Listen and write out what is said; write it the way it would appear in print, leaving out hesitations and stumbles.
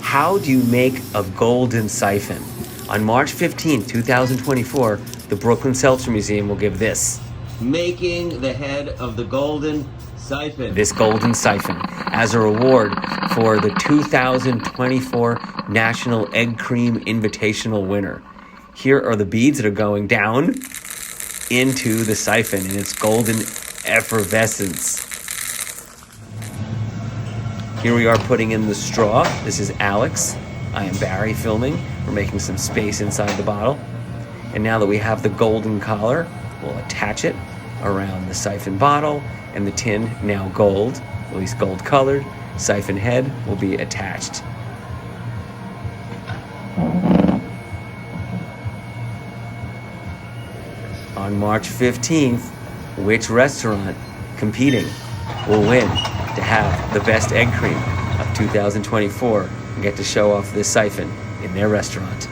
How do you make a golden siphon? On March 15, 2024, the Brooklyn Seltzer Museum will give this. Making the head of the golden siphon. This golden siphon as a reward for the 2024 National Egg Cream Invitational winner. Here are the beads that are going down into the siphon in its golden effervescence. Here we are putting in the straw. This is Alex. I am Barry filming. We're making some space inside the bottle. And now that we have the golden collar, we'll attach it around the siphon bottle, and the tin, now gold, at least gold colored, siphon head will be attached. On March 15th, which restaurant competing will win to have the best egg cream of 2024 and get to show off this siphon in their restaurant?